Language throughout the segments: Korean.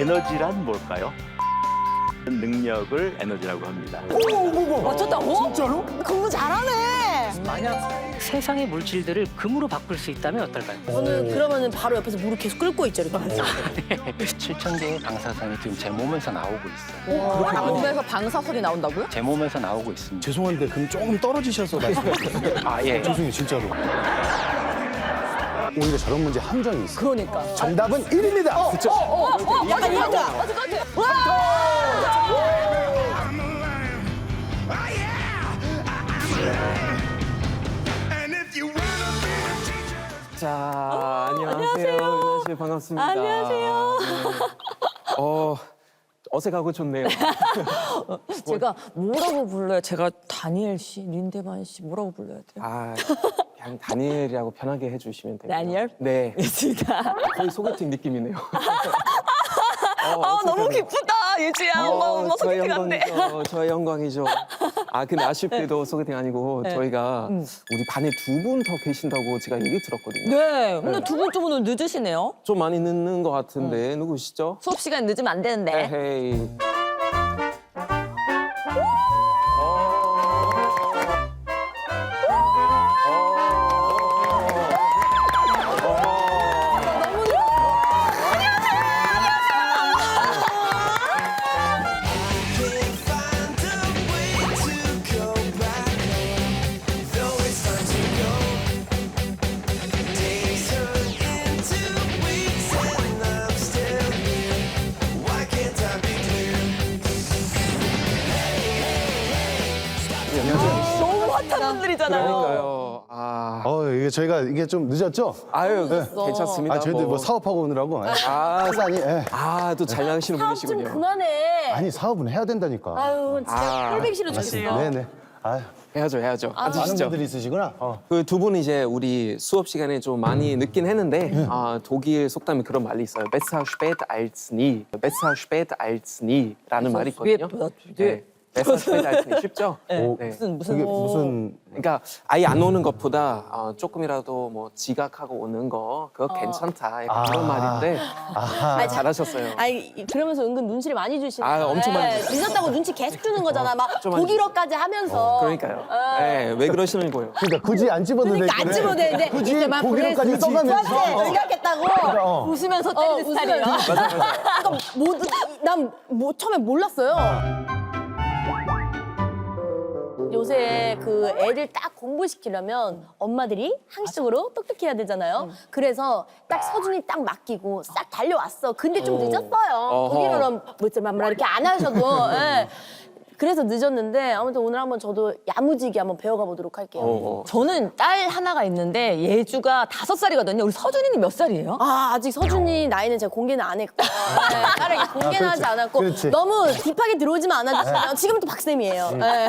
에너지란 뭘까요? 능력을 에너지라고 합니다. 맞췄다고? 진짜로? 공부 잘하네. 만약 세상의 물질들을 금으로 바꿀 수 있다면 어떨까요? 저는 그러면은 바로 옆에서 물을 계속 끓고 있죠, 이렇게. 7,000개의 방사선이 지금 제 몸에서 나오고 있어요. 몸에서 방사선이 나온다고요? 제 몸에서 나오고 있습니다. 죄송한데 그럼 조금 떨어지셔서 말씀해주세요. 아, 예. 죄송해요, 진짜로. 오히려 저런 문제 함정이 있어요. 그러니까. 정답은 1입니다. 그쵸? 약간 이거다. 맞을 것 같아. 와! 자, 안녕하세요. 은하 씨 반갑습니다. 안녕하세요. 네. 어색하고 좋네요. 제가 뭐라고 불러요? 제가 다니엘 씨, 린데만 씨 뭐라고 불러야 돼요? 아, 그냥 다니엘이라고 편하게 해주시면 돼요. 다니엘? 네. 예지다. 거의 소개팅 느낌이네요. 너무 기쁘다, 예지야. 엄마 저의 소개팅 한대. 영광이죠. 저의 영광이죠. 아, 근데 아쉽게도 소개팅 아니고 저희가 우리 반에 2분 더 계신다고 제가 얘기 들었거든요. 네, 근데 두 분 좀 오늘 늦으시네요. 좀 많이 늦는 것 같은데 누구시죠? 수업 시간 늦으면 안 되는데. 에헤이. 너무 핫한 분들이잖아요. 그러니까요. 이게 저희가 이게 좀 늦었죠? 아유, 괜찮습니다. 저희들 뭐 사업하고 오느라고. 시간이. 또 잘 나가시는 분이시군요. 그만해. 아니, 사업은 해야 된다니까. 아유, 진짜 꼴보기 싫어 죽겠어요. 네네. 아유, 해야죠. 많은 앉으시죠. 분들이 있으시구나. 그 두 분이 이제 우리 수업 시간에 좀 많이 늦긴 했는데 독일 속담에 그런 말이 있어요. Besser spät als nie. Besser spät als nie라는 말이 있거든요. 네. Besser spät als nie. 쉽죠? 오, 네. 그게 무슨 그러니까 아예 안 오는 것보다 조금이라도 뭐 지각하고 오는 거 그거 괜찮다. 약간 그런 말인데 잘하셨어요. 아니 그러면서 은근 눈치를 많이 주시네. 엄청 많이 주시죠. 늦었다고 눈치 계속 주는 거잖아. 막 좀 많이 독일어까지 하면서. 그러니까요. 네, 왜 그러시는 거예요? 그러니까 굳이 안 집어도 그러니까 안 집어도 되는데 굳이 독일어까지 써가면서 지각했다고 웃으면서 때리는 스타일이에요. 난 처음에 몰랐어요. 요새 그 애들 딱 공부시키려면 엄마들이 항식적으로 똑똑해야 되잖아요. 그래서 딱 서준이 딱 맡기고 싹 달려왔어. 근데 좀 늦었어요. 독일어는 뭐 이렇게 안 하셔도. 예. 그래서 늦었는데 아무튼 오늘 한번 저도 야무지게 한번 배워가 보도록 할게요. 저는 딸 하나가 있는데 예주가 5살이거든요. 우리 서준이는 몇 살이에요? 아직 서준이 나이는 제가 공개는 안 했고 네, 딸에게 공개는 하지 않았고 그렇지. 너무 딥하게 들어오지만 않아주시면 지금도 박쌤이에요. 네.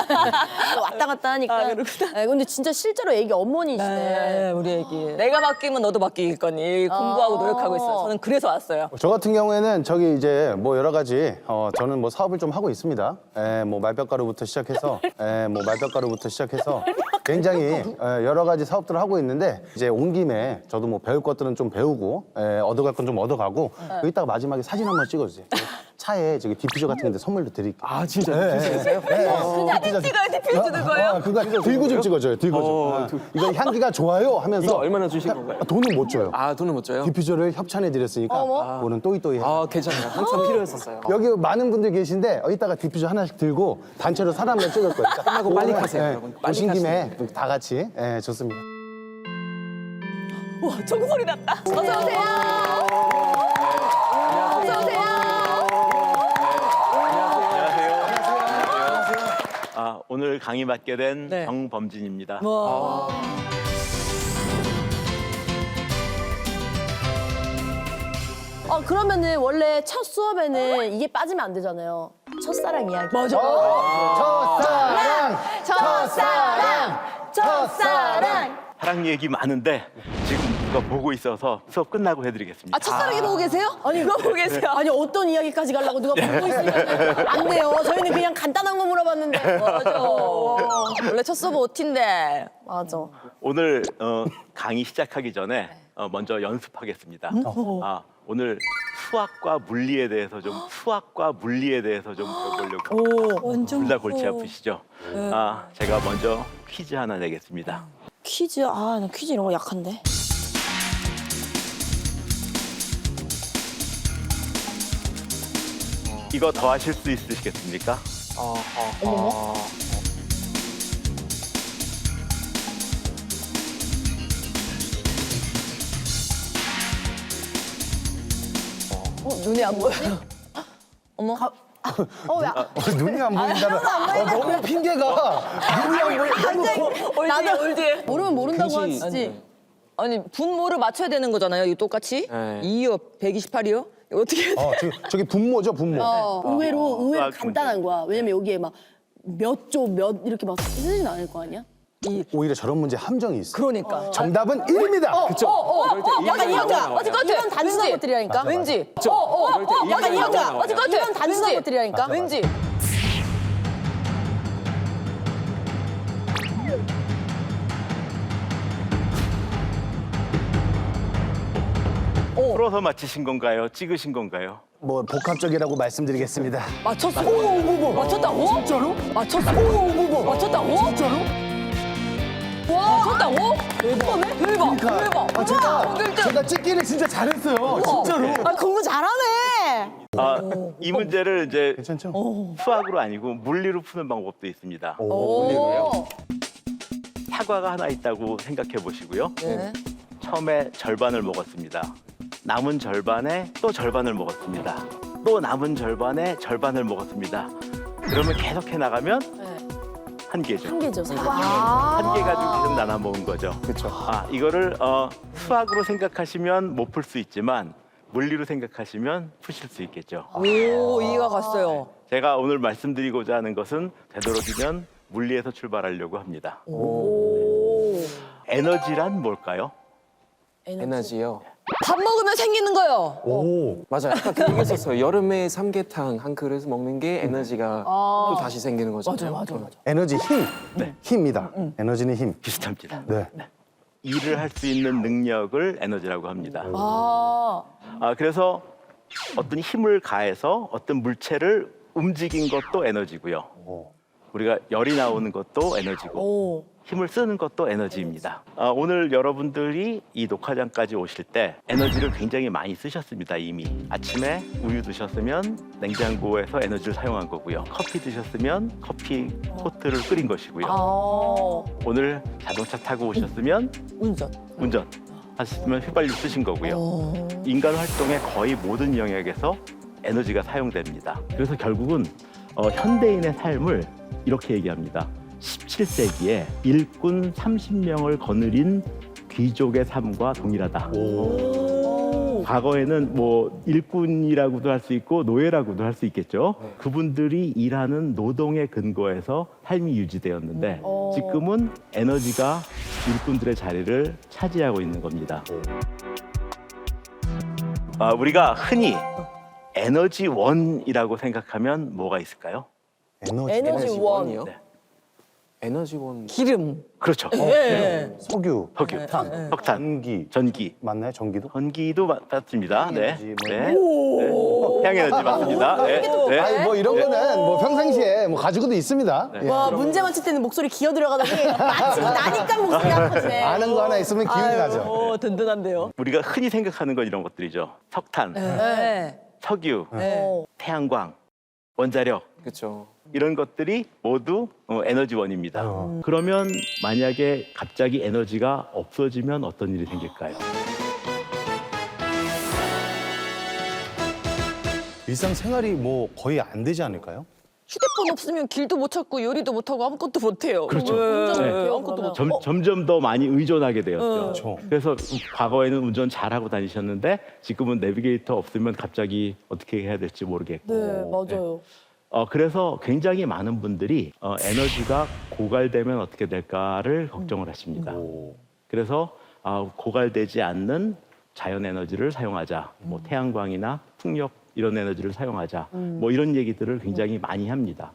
왔다 갔다 하니까. 네, 근데 진짜 실제로 애기 어머니시네. 우리 애기. 내가 바뀌면 너도 바뀔 거니 공부하고 노력하고 있어요. 저는 그래서 왔어요. 저 같은 경우에는 저기 이제 뭐 여러 가지 저는 뭐 사업을 좀 하고 있습니다. 뭐 말볕가루부터 시작해서 굉장히 여러 가지 사업들을 하고 있는데 이제 온 김에 저도 뭐 배울 것들은 좀 배우고 얻어갈 건 좀 얻어가고 여기다가 마지막에 사진 한번 찍어주세요. 차에 저기 디퓨저 같은 건데 선물로 드릴게요. 아, 진짜 드셨어요? 사진 찍어요? 디퓨 주는 거예요? 그거 들고 좀 찍어줘요. 들고 좀. 이거 향기가 좋아요 하면서 이거 얼마나 주신 건가요? 돈은 못 줘요. 돈을 못 줘요? 디퓨저를 협찬해 드렸으니까 그거는 또이또이 해요. 괜찮아요. 항상 필요했었어요. 여기 많은 분들 계신데 이따가 디퓨저 하나씩 들고 단체로 사진 한번 찍을 거예요. 끝나고 빨리 가세요, 여러분. 빨리 오신 김에 가시면 다 같이 좋습니다. 와, 총소리 났다. 어서 오세요. 어서 오세요. 오늘 강의 맡게 된 네. 정범진입니다. 그러면은 원래 첫 수업에는 이게 빠지면 안 되잖아요. 첫사랑 이야기. 맞아. 첫사랑. 사랑 얘기 많은데 지금 누가 보고 있어서 수업 끝나고 해드리겠습니다. 첫사랑이 보고 계세요? 아니 그거 보고 계세요? 아니 어떤 이야기까지 가려고 누가 보고 있으면 안 돼요. 저희는 그냥 간단한 거 물어봤는데. 맞아. 원래 첫 수업 OT인데. 맞아. 오늘 강의 시작하기 전에 먼저 연습하겠습니다. 오늘 수학과 물리에 대해서 좀 배워보려고. 둘 다 골치 아프시죠? 제가 먼저 퀴즈 하나 내겠습니다. 퀴즈, 나 퀴즈 이런 거 약한데. 이거 더 하실 수 있으시겠습니까? 눈이 안 보여. 어머. 눈이 안 보인다는 너무 핑계가 눈이 안 보여. 나도 올드해. 모르면 모른다고 근시- 하지. 아니 분모를 맞춰야 되는 거잖아요. 이 똑같이. 네. 2요 128이요? 어떻게 해야 돼? 저기 분모죠, 분모. 의외로 수학 간단한 거야. 왜냐면 여기에 막 몇 조 몇 이렇게 막 쓰진 않을 거 아니야? 오히려 저런 문제 함정이 있어. 그러니까. 정답은 1입니다. 그쵸? 이럴 때 약간 이런 이거야. 거 맞을 것 같아. 이런 단순한 왠지. 것들이라니까. 왠지. 이럴 때 약간 이런 거 이거야. 나와요. 맞을 것 같아. 이런 단순한 왠지. 것들이라니까. 왠지. 풀어서 맞히신 건가요? 찍으신 건가요? 뭐 복합적이라고 말씀드리겠습니다. 맞췄어. 맞췄다고? 진짜로? 맞췄어. 맞췄다고? 진짜로? 와, 맞췄다고? 대박. 대박. 제가 찍기를 진짜 잘했어요. 진짜로. 공부 잘하네. 이 문제를 이제 괜찮죠? 수학으로 아니고 물리로 푸는 방법도 있습니다. 오. 사과가 하나 있다고 생각해 보시고요. 네. 처음에 절반을 먹었습니다. 남은 절반에 또 절반을 먹었습니다. 또 남은 절반에 절반을 먹었습니다. 그러면 계속해 나가면 한 개죠. 한 개죠. 사과. 한 개 가지고 계속 나눠 먹은 거죠. 그쵸. 이거를 수학으로 생각하시면 못 풀 수 있지만 물리로 생각하시면 푸실 수 있겠죠. 오, 이해가 갔어요. 제가 오늘 말씀드리고자 하는 것은 되도록이면 물리에서 출발하려고 합니다. 에너지란 뭘까요? 에너지요. 밥 먹으면 생기는 거요. 오. 맞아요. 아까 그 얘기했었어요. 여름에 삼계탕 한 그릇 먹는 게 에너지가 또 다시 생기는 거잖아요. 맞아. 에너지 힘. 힘입니다. 에너지는 힘. 비슷합니다. 네. 일을 할 수 있는 능력을 에너지라고 합니다. 아. 그래서 어떤 힘을 가해서 어떤 물체를 움직인 것도 에너지고요. 우리가 열이 나오는 것도 에너지고 힘을 쓰는 것도 에너지입니다. 오늘 여러분들이 이 녹화장까지 오실 때 에너지를 굉장히 많이 쓰셨습니다. 이미 아침에 우유 드셨으면 냉장고에서 에너지를 사용한 거고요. 커피 드셨으면 커피 포트를 끓인 것이고요. 오늘 자동차 타고 오셨으면 운전 하셨으면 휘발유 쓰신 거고요. 인간 활동의 거의 모든 영역에서 에너지가 사용됩니다. 그래서 결국은 현대인의 삶을 이렇게 얘기합니다. 17세기에 일꾼 30명을 거느린 귀족의 삶과 동일하다. 과거에는 뭐 일꾼이라고도 할 수 있고 노예라고도 할 수 있겠죠. 그분들이 일하는 노동의 근거에서 삶이 유지되었는데 지금은 에너지가 일꾼들의 자리를 차지하고 있는 겁니다. 우리가 흔히 에너지원이라고 생각하면 뭐가 있을까요? 에너지원이요? 네. 에너지원. 기름. 그렇죠. 석유, 석유, 석탄, 전기. 전기. 맞나요? 전기도? 전기도 맞습니다. 네. 에너지, 뭐. 네. 태양에너지 맞습니다. 네. 네. 아니 뭐 이런 거는 뭐 평상시에 뭐 가지고도 있습니다. 예. 와, 문제 맞힐 때는 목소리 기어 들어가더니 마치고 나니까 목소리가 커지네. 아는 거 하나 있으면 기운이 나죠. 오, 든든한데요. 우리가 흔히 생각하는 건 이런 것들이죠. 석탄, 네. 석유, 어. 태양광, 원자력 그렇죠. 이런 것들이 모두 에너지원입니다. 그러면 만약에 갑자기 에너지가 없어지면 어떤 일이 생길까요? 일상생활이 뭐 거의 안 되지 않을까요? 휴대폰 없으면 길도 못 찾고 요리도 못 하고 아무것도 못 해요. 그렇죠. 네. 네. 아무것도 못 하고. 점점 더 많이 의존하게 되었죠. 그렇죠. 그래서 과거에는 운전 잘하고 다니셨는데 지금은 내비게이터 없으면 갑자기 어떻게 해야 될지 모르겠고. 네, 맞아요. 그래서 굉장히 많은 분들이 에너지가 고갈되면 어떻게 될까를 걱정을 하십니다. 그래서 고갈되지 않는 자연 에너지를 사용하자. 뭐 태양광이나 풍력 이런 에너지를 사용하자. 뭐 이런 얘기들을 굉장히 많이 합니다.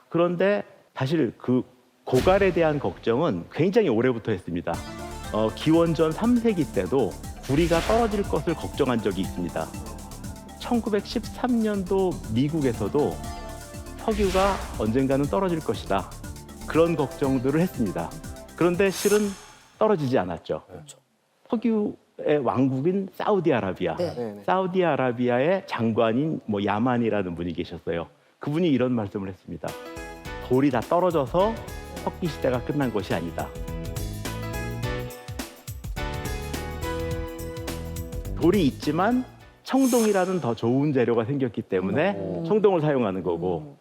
그런데 사실 그 고갈에 대한 걱정은 굉장히 오래부터 했습니다. 기원전 3세기 때도 구리가 떨어질 것을 걱정한 적이 있습니다. 1913년도 미국에서도 석유가 언젠가는 떨어질 것이다. 그런 걱정들을 했습니다. 그런데 실은 떨어지지 않았죠. 석유의 왕국인 사우디아라비아. 네네. 사우디아라비아의 장관인 뭐 야만이라는 분이 계셨어요. 그분이 이런 말씀을 했습니다. 돌이 다 떨어져서 석기 시대가 끝난 것이 아니다. 돌이 있지만 청동이라는 더 좋은 재료가 생겼기 때문에 청동을 사용하는 거고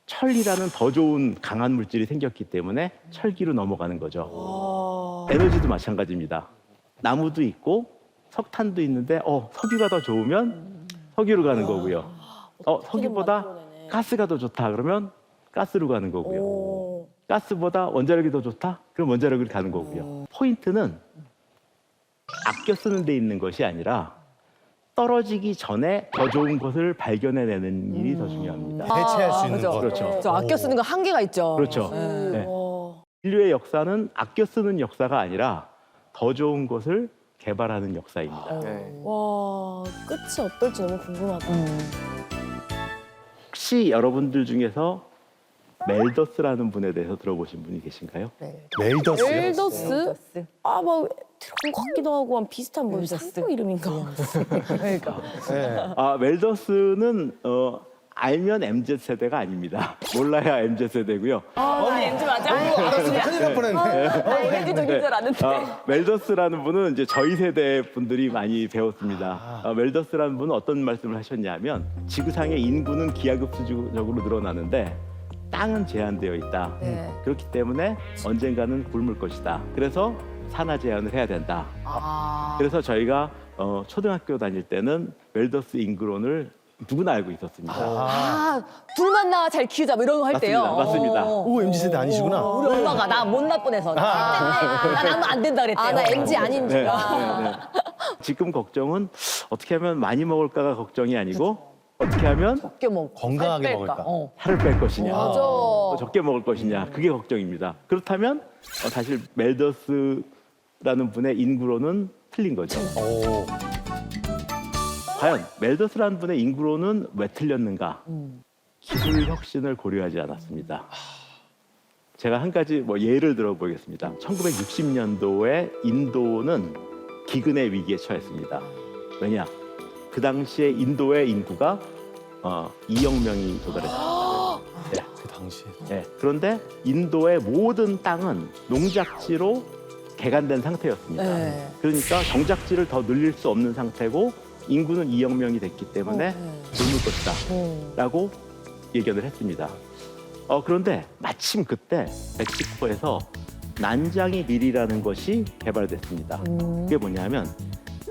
철이라는 더 좋은 강한 물질이 생겼기 때문에 철기로 넘어가는 거죠. 에너지도 마찬가지입니다. 나무도 있고 석탄도 있는데 석유가 더 좋으면 석유로 가는 거고요. 석유보다 가스가 더 좋다 그러면 가스로 가는 거고요. 가스보다 원자력이 더 좋다? 그럼 원자력으로 가는 거고요. 포인트는 아껴 쓰는 데 있는 것이 아니라 떨어지기 전에 더 좋은 것을 발견해내는 일이 더 중요합니다. 대체할 수 있는 그죠. 것. 그렇죠. 저 아껴 쓰는 거 한계가 있죠. 그렇죠. 네. 인류의 역사는 아껴 쓰는 역사가 아니라 더 좋은 것을 개발하는 역사입니다. 네. 와, 끝이 어떨지 너무 궁금하다. 혹시 여러분들 중에서 멜더스라는 분에 대해서 들어보신 분이 계신가요? 멜더스요? 멜더스? 아, 막 들어본 것 같기도 하고 비슷한 뭐 상표 이름인가? 그러니까. 네. 멜더스는 알면 MZ 세대가 아닙니다. 몰라야 MZ 세대고요. 나 MZ 맞아? 알았으면 큰일 날 뻔했네. 나 MZ 쪽인 줄 알았는데. 멜더스라는 분은 이제 저희 세대 분들이 많이 배웠습니다. 멜더스라는 분은 어떤 말씀을 하셨냐면 지구상의 인구는 기하급수적으로 늘어나는데 땅은 제한되어 있다. 그렇기 때문에 언젠가는 굶을 것이다. 그래서 산화 제한을 해야 된다. 그래서 저희가 초등학교 다닐 때는 멜더스 인구론을 누구나 알고 있었습니다. 둘만 낳아 잘 키우자 뭐 이런 거 할 때요. 맞습니다. 오, MZ세대 아니시구나. 우리 엄마가 나 못 낳고내서 나 낳으면 안 된다 그랬대요. 아, 나 MZ 아닌 줄. 네. 지금 걱정은 어떻게 하면 많이 먹을까가 걱정이 아니고 어떻게 하면 적게 먹고 건강하게 살 먹을까? 뺄까? 살을 뺄 것이냐, 맞아. 적게 먹을 것이냐, 그게 걱정입니다. 그렇다면 사실 멜더스라는 분의 인구론은 틀린 거죠. 오. 과연 멜더스라는 분의 인구론은 왜 틀렸는가? 기술 혁신을 고려하지 않았습니다. 제가 한 가지 예를 들어보겠습니다. 1960년도에 인도는 기근의 위기에 처했습니다. 왜냐? 그 당시에 인도의 인구가 2억 명이 도달했습니다. 네. 그 당시에. 네. 그런데 인도의 모든 땅은 농작지로 개간된 상태였습니다. 네. 그러니까 정작지를 더 늘릴 수 없는 상태고 인구는 2억 명이 됐기 때문에 굶을 것이다 라고 예견을 했습니다. 그런데 마침 그때 멕시코에서 난장이 밀이라는 것이 개발됐습니다. 그게 뭐냐면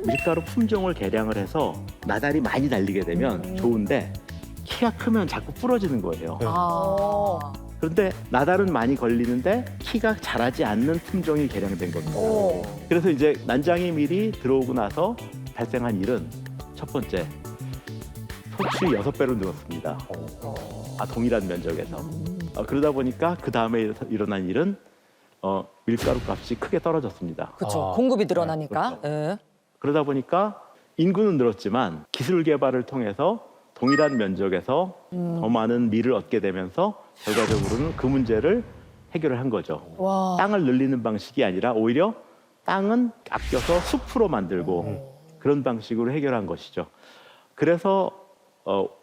밀가루 품종을 개량을 해서 나달이 많이 달리게 되면 좋은데 키가 크면 자꾸 부러지는 거예요. 그런데 나달은 많이 걸리는데 키가 자라지 않는 품종이 개량된 겁니다. 그래서 이제 난장이 밀이 들어오고 나서 발생한 일은 첫 번째, 소출이 6배로 늘었습니다. 동일한 면적에서. 그러다 보니까 그 다음에 일어난 일은 밀가루 값이 크게 떨어졌습니다. 그렇죠. 공급이 늘어나니까. 그렇죠. 예. 그러다 보니까 인구는 늘었지만 기술 개발을 통해서 동일한 면적에서 더 많은 밀을 얻게 되면서 결과적으로는 그 문제를 해결을 한 거죠. 땅을 늘리는 방식이 아니라 오히려 땅은 아껴서 숲으로 만들고 그런 방식으로 해결한 것이죠. 그래서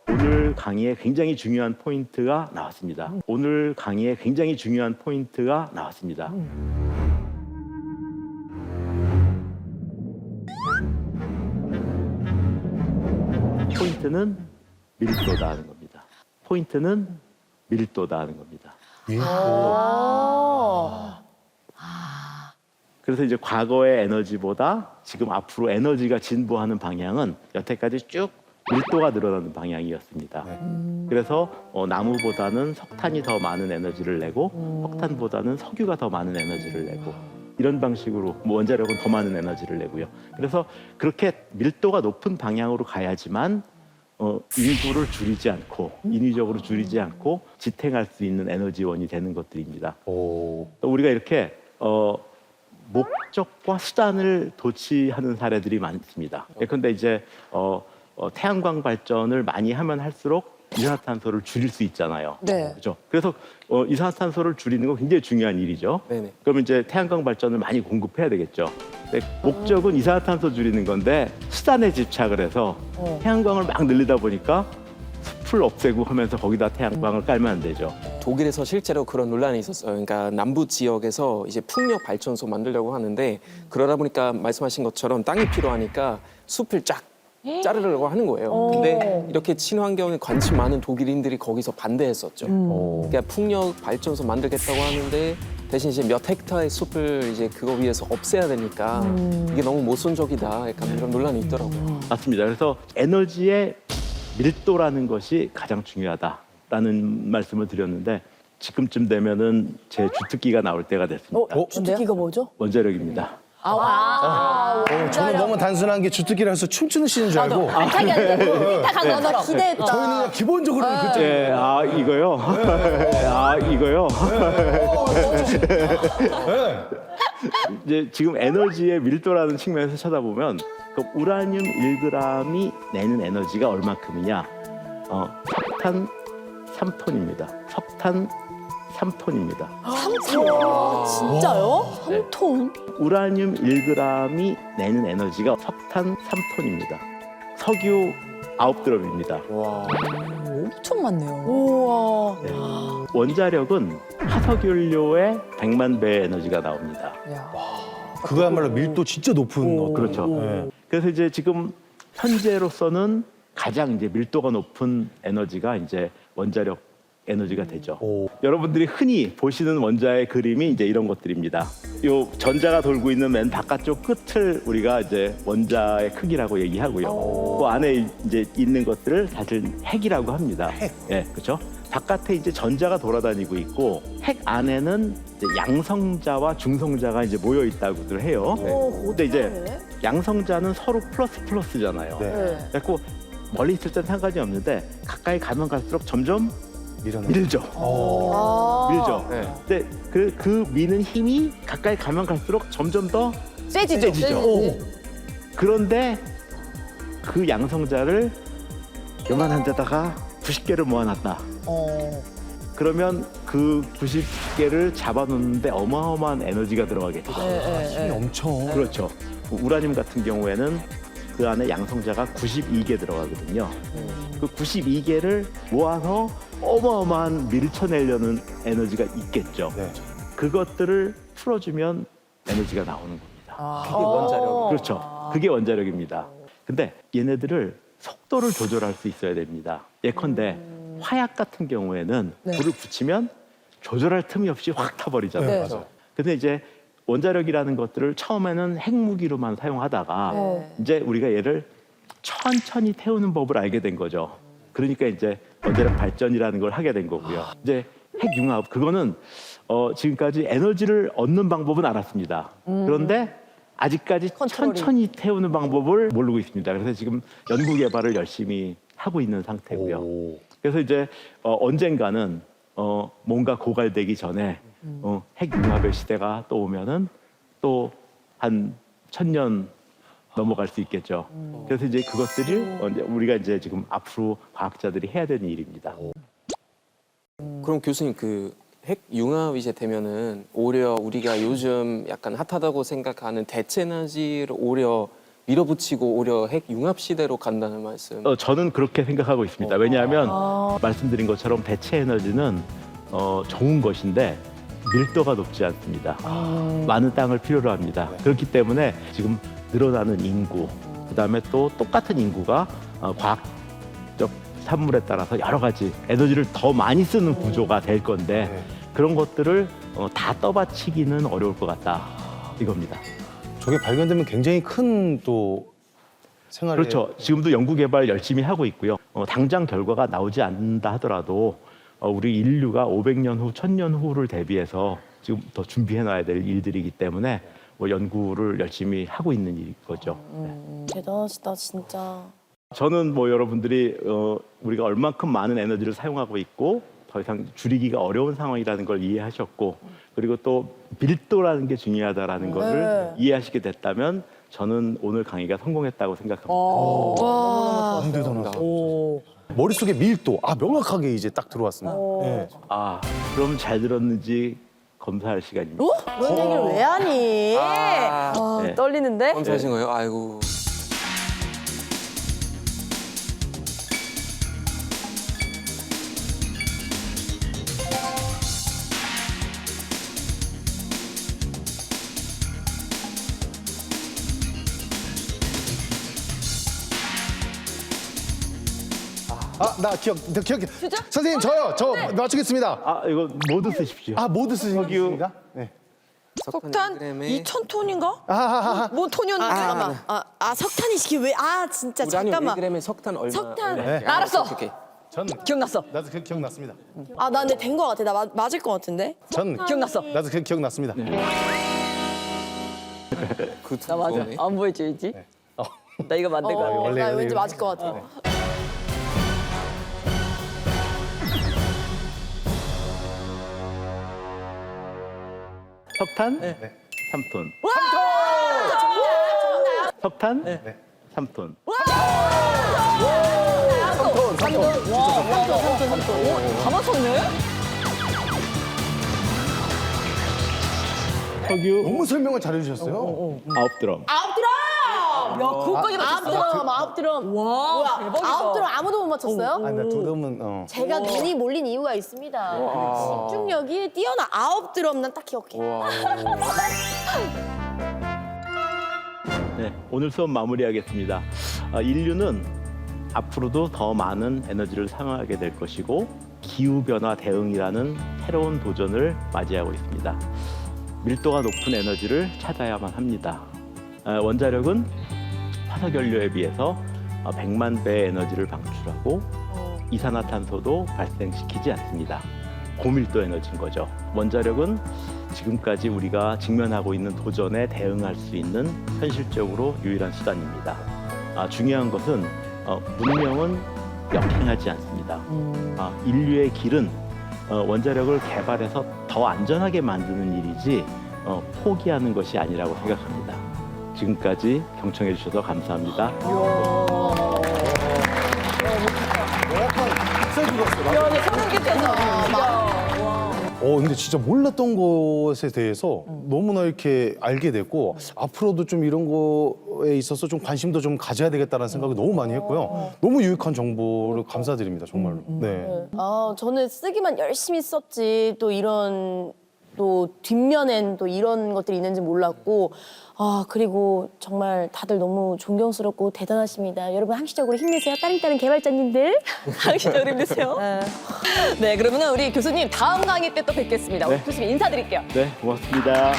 오늘 강의에 굉장히 중요한 포인트가 나왔습니다. 오늘 강의에 굉장히 중요한 포인트가 나왔습니다. 포인트는 밀도다 하는 겁니다. 포인트는 밀도다 하는 겁니다. 그래서 이제 과거의 에너지보다 지금 앞으로 에너지가 진보하는 방향은 여태까지 쭉 밀도가 늘어나는 방향이었습니다. 그래서 나무보다는 석탄이 더 많은 에너지를 내고 석탄보다는 석유가 더 많은 에너지를 내고 이런 방식으로 원자력은 더 많은 에너지를 내고요. 그래서 그렇게 밀도가 높은 방향으로 가야지만 인구를 줄이지 않고 인위적으로 줄이지 않고 지탱할 수 있는 에너지원이 되는 것들입니다. 오. 우리가 이렇게 목적과 수단을 도취하는 사례들이 많습니다. 그런데 이제 태양광 발전을 많이 하면 할수록 이산화탄소를 줄일 수 있잖아요. 네. 그렇죠. 그래서 이산화탄소를 줄이는 건 굉장히 중요한 일이죠. 네네. 그러면 이제 태양광 발전을 많이 공급해야 되겠죠. 근데 목적은 이산화탄소 줄이는 건데 수단에 집착을 해서 태양광을 막 늘리다 보니까 숲을 없애고 하면서 거기다 태양광을 깔면 안 되죠. 독일에서 실제로 그런 논란이 있었어요. 그러니까 남부 지역에서 이제 풍력 발전소 만들려고 하는데 그러다 보니까 말씀하신 것처럼 땅이 필요하니까 숲을 쫙 자르려고 하는 거예요. 근데 이렇게 친환경에 관심 많은 독일인들이 거기서 반대했었죠. 그러니까 풍력 발전소 만들겠다고 하는데 대신 이제 몇 헥타의 숲을 이제 그거 위해서 없애야 되니까 이게 너무 모순적이다. 약간 이런 논란이 있더라고요. 맞습니다. 그래서 에너지의 밀도라는 것이 가장 중요하다라는 말씀을 드렸는데 지금쯤 되면은 제 주특기가 나올 때가 됐습니다. 주특기가 뭐죠? 원자력입니다. 저는 너무 단순한 게 주특기라서 춤추는 씬인 줄 알고. 알차게 하는데 딱 나 기대했다. 저희는 그냥 기본적으로는 그쪽. 예, 이거요. 이거요. 이제 지금 에너지의 밀도라는 측면에서 쳐다보면 그 우라늄 1g이 내는 에너지가 얼마큼이냐? 석탄 3톤입니다. 석탄 3톤입니다. 진짜요? 네. 3톤? 우라늄 1g이 내는 에너지가 석탄 3톤입니다. 석유 9드럼입니다. 엄청 많네요. 우와. 원자력은 화석연료의 100만 배의 에너지가 나옵니다. 그거야말로 밀도 진짜 높은 거. 그렇죠. 네. 그래서 이제 지금 현재로서는 가장 이제 밀도가 높은 에너지가 이제 원자력 에너지가 되죠. 여러분들이 흔히 보시는 원자의 그림이 이제 이런 것들입니다. 요 전자가 돌고 있는 맨 바깥쪽 끝을 우리가 이제 원자의 크기라고 얘기하고요. 그 안에 이제 있는 것들을 사실 핵이라고 합니다. 예, 그렇죠. 바깥에 이제 전자가 돌아다니고 있고 핵 안에는 이제 양성자와 중성자가 이제 모여 있다고들 해요. 근데 이제 양성자는 서로 플러스잖아요. 네. 그래서 멀리 있을 땐 상관이 없는데 가까이 가면 갈수록 점점 밀죠. 밀죠. 네. 근데 그 미는 힘이 가까이 가면 갈수록 점점 더 세지죠. 그런데 그 양성자를 요만한 데다가 90개를 모아놨다. 그러면 그 90개를 잡아놓는데 어마어마한 에너지가 들어가겠죠. 힘이 엄청. 그렇죠. 우라늄 같은 경우에는 그 안에 양성자가 92개 들어가거든요. 그 92개를 모아서 어마어마한 밀쳐내려는 에너지가 있겠죠. 네. 그것들을 풀어주면 에너지가 나오는 겁니다. 그게 원자력. 그렇죠. 그게 원자력입니다. 근데 얘네들을 속도를 조절할 수 있어야 됩니다. 예컨대 화약 같은 경우에는 불을 붙이면 조절할 틈이 없이 확 타버리잖아요. 네, 맞아요. 근데 이제 원자력이라는 것들을 처음에는 핵무기로만 사용하다가 이제 우리가 얘를 천천히 태우는 법을 알게 된 거죠. 그러니까 이제 원자력 발전이라는 걸 하게 된 거고요. 이제 핵융합 그거는 지금까지 에너지를 얻는 방법은 알았습니다. 그런데 아직까지 천천히 태우는 방법을 모르고 있습니다. 그래서 지금 연구 개발을 열심히 하고 있는 상태고요. 그래서 이제 언젠가는 뭔가 고갈되기 전에 핵융합의 시대가 또 오면은 또 한 1000년 넘어갈 수 있겠죠. 그래서 이제 그것들을 우리가 이제 지금 앞으로 과학자들이 해야 되는 일입니다. 그럼 교수님 그 핵융합 이제 되면은 오히려 우리가 요즘 약간 핫하다고 생각하는 대체 에너지를 오히려 밀어붙이고 오히려 핵융합 시대로 간다는 말씀. 저는 그렇게 생각하고 있습니다. 왜냐하면 말씀드린 것처럼 대체 에너지는 좋은 것인데 밀도가 높지 않습니다. 많은 땅을 필요로 합니다. 그렇기 때문에 지금 늘어나는 인구, 그다음에 또 똑같은 인구가 과학적 산물에 따라서 여러 가지 에너지를 더 많이 쓰는 구조가 될 건데 그런 것들을 다 떠받치기는 어려울 것 같다 이겁니다. 저게 발견되면 굉장히 큰 또 생활에. 그렇죠. 지금도 연구 개발 열심히 하고 있고요. 당장 결과가 나오지 않는다 하더라도 우리 인류가 500년 후, 1000년 후를 대비해서 지금 더 준비해놔야 될 일들이기 때문에 연구를 열심히 하고 있는 일인 거죠. 대단하시다 진짜. 저는 여러분들이 우리가 얼만큼 많은 에너지를 사용하고 있고 더 이상 줄이기가 어려운 상황이라는 걸 이해하셨고 그리고 또 밀도라는 게 중요하다라는 거를 이해하시게 됐다면 저는 오늘 강의가 성공했다고 생각합니다. 머릿속에 밀도, 명확하게 이제 딱 들어왔습니다. 네. 아, 그럼 잘 들었는지 검사할 시간입니다. 그런 얘기를 왜 하니? 네. 떨리는데? 검사하신 거예요? 아이고. 나 기억. 선생님, 저 맞추겠습니다. 아, 이거 모두 쓰십시오. 모두 쓰시겠습니까? 네. 석탄 2,000톤인가? 아하하하. 뭔 톤이었는데? 잠깐만. 석탄이 시키 왜? 진짜 우라늄 잠깐만. 1g에 석탄 얼마? 석탄. 네. 알았어. 오케이. 전 기억났어. 나도 기억났습니다. 나 근데 된 거 같아. 나 맞을 거 같은데? 전 기억났어. 나도 기억났습니다. 그 나 맞아. 그거네. 안 보여줘야지. 나 이거 만들 거야. 원래 나 원래 왠지 이거- 맞을 것 같아. 석탄 3톤. 석탄 3톤. 다 맞췄네? 석유 너무 설명을 잘해주셨어요. 9드럼. 야, 그거까지 맞췄어. 아홉 드럼. 와, 대박이다. 아홉 드럼 아무도 못 맞췄어요? 나 두름은 제가 눈이 몰린 이유가 있습니다. 집중력이 뛰어나 아홉 드럼 난 딱 기억해. 네, 오늘 수업 마무리하겠습니다. 인류는 앞으로도 더 많은 에너지를 사용하게 될 것이고 기후변화 대응이라는 새로운 도전을 맞이하고 있습니다. 밀도가 높은 에너지를 찾아야만 합니다. 원자력은 화석연료에 비해서 100만 배의 에너지를 방출하고 이산화탄소도 발생시키지 않습니다. 고밀도 에너지인 거죠. 원자력은 지금까지 우리가 직면하고 있는 도전에 대응할 수 있는 현실적으로 유일한 수단입니다. 중요한 것은 문명은 역행하지 않습니다. 인류의 길은 원자력을 개발해서 더 안전하게 만드는 일이지 포기하는 것이 아니라고 생각합니다. 지금까지 경청해 주셔서 감사합니다. 야, 내 소름 끼쳤어. 근데 진짜 몰랐던 것에 대해서 너무나 이렇게 알게 됐고 앞으로도 좀 이런 거에 있어서 좀 관심도 좀 가져야 되겠다는 생각을 너무 많이 했고요. 너무 유익한 정보를 감사드립니다, 정말로. 네. 저는 쓰기만 열심히 썼지 또 이런 또 뒷면엔 또 이런 것들이 있는지 몰랐고 그리고 정말 다들 너무 존경스럽고 대단하십니다. 여러분 항시적으로 힘내세요. 따릉따릉 개발자님들. 당신도 힘드세요? 네, 그러면 우리 교수님 다음 강의 때 또 뵙겠습니다. 우리 교수님 인사드릴게요. 네, 고맙습니다.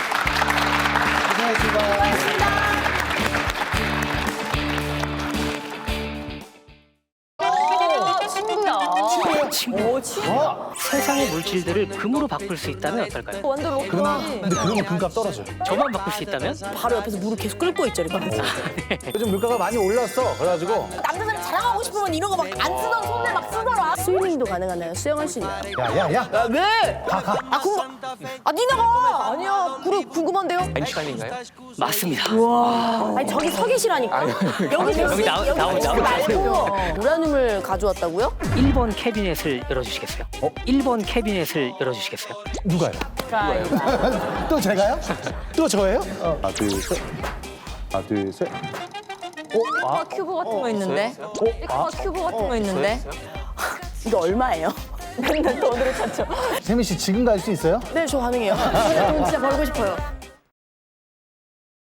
친구야. 세상의 물질들을 금으로 바꿀 수 있다면 어떨까요? 완전 로크하지. 근데 그러면 금값 떨어져요. 저만 바꿀 수 있다면? 바로 옆에서 물을 계속 끓고 있죠. 이렇게. 요즘 물가가 많이 올랐어. 그래가지고 남자들이 자랑하고 싶으면 이런 거 막 안 쓰던 손들 막 쓰더라. 스위밍도 가능하나요? 수영할 수 있나요? 야야야. 왜? 니나 가! 아니야, 궁금한데요? 아인슈타인인가요? 맞습니다. 아니 저기 서 계시라니까. 여기 여기 나오지 말고 우라늄을 가져왔다고요? 1번 캐비넷을 열어주시겠어요? 1번 캐비넷을 열어주시겠어요? 누가요? 또 제가요? 또 저예요? 하나 둘 셋. 하나 둘 셋. 큐브 같은 거 있는데? 큐브 같은 거 있는데? 이거 얼마예요? 맨날 돈으로 찾죠. 세미 씨 지금 갈 수 있어요? 네, 저 가능해요. 돈 진짜 벌고 싶어요.